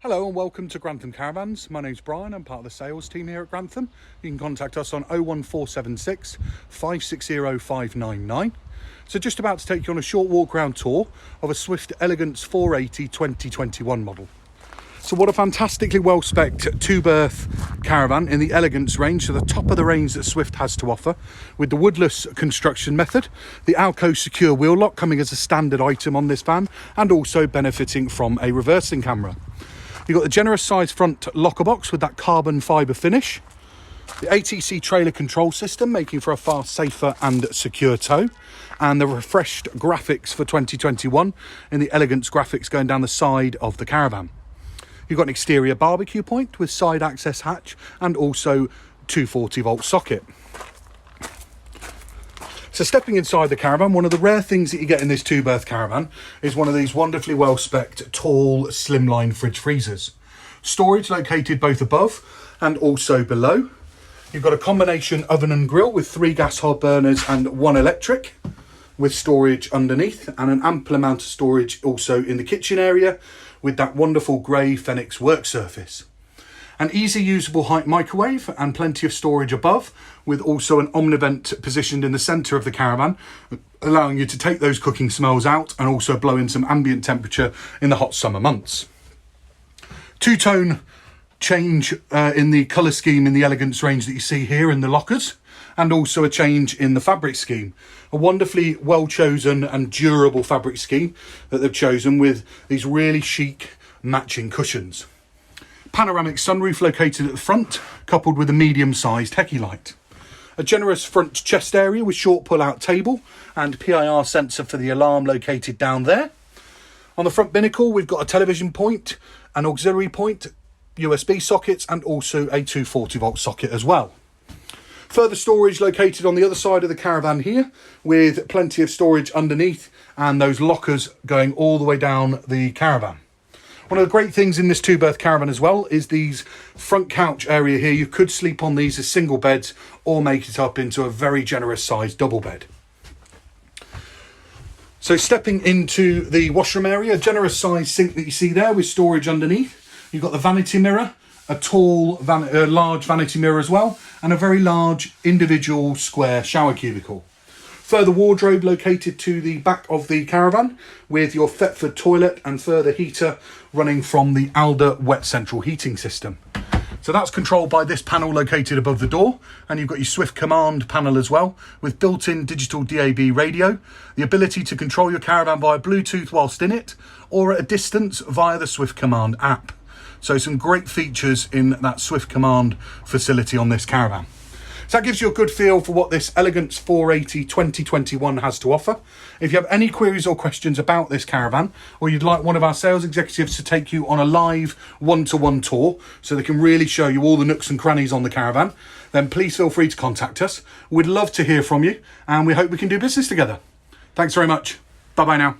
Hello and welcome to Grantham Caravans. My name's Brian, I'm part of the sales team here at Grantham. You can contact us on 01476 560 599. So just about to take you on a short walk around tour of a Swift Elegance 480 2021 model. So what a fantastically well-spec'd two-berth caravan in the Elegance range, so the top of the range that Swift has to offer, with the woodless construction method, the Alco secure wheel lock coming as a standard item on this van, and also benefiting from a reversing camera. You've got the generous size front locker box with that carbon fibre finish. The ATC trailer control system making for a far safer and secure tow. And the refreshed graphics for 2021 in the Elegance graphics going down the side of the caravan. You've got an exterior barbecue point with side access hatch and also 240 volt socket. So stepping inside the caravan, one of the rare things that you get in this two-berth caravan is one of these wonderfully well-spec'd, tall, slimline fridge freezers. Storage located both above and also below. You've got a combination oven and grill with 3 gas hob burners and 1 electric, with storage underneath, and an ample amount of storage also in the kitchen area with that wonderful grey Phoenix work surface. An easy usable height microwave and plenty of storage above, with also an omnivent positioned in the centre of the caravan, allowing you to take those cooking smells out and also blow in some ambient temperature in the hot summer months. Two-tone change in the colour scheme in the Elegance range that you see here in the lockers, and also a change in the fabric scheme. A wonderfully well chosen and durable fabric scheme that they've chosen with these really chic matching cushions. Panoramic sunroof located at the front, coupled with a medium-sized hecky light. A generous front chest area with short pull-out table and PIR sensor for the alarm located down there. On the front binnacle, we've got a television point, an auxiliary point, USB sockets, and also a 240 volt socket as well. Further storage located on the other side of the caravan here, with plenty of storage underneath and those lockers going all the way down the caravan. One of the great things in this two-berth caravan as well is these front couch area here. You could sleep on these as single beds or make it up into a very generous sized double bed. So stepping into the washroom area, a generous sized sink that you see there with storage underneath. You've got the vanity mirror, a large vanity mirror as well, and a very large individual square shower cubicle. Further wardrobe located to the back of the caravan with your Thetford toilet and further heater running from the Alder wet central heating system. So that's controlled by this panel located above the door, and you've got your Swift Command panel as well with built-in digital DAB radio, the ability to control your caravan via Bluetooth whilst in it or at a distance via the Swift Command app. So some great features in that Swift Command facility on this caravan. So that gives you a good feel for what this Elegance 480 2021 has to offer. If you have any queries or questions about this caravan, or you'd like one of our sales executives to take you on a live one-to-one tour so they can really show you all the nooks and crannies on the caravan, then please feel free to contact us. We'd love to hear from you, and we hope we can do business together. Thanks very much. Bye-bye now.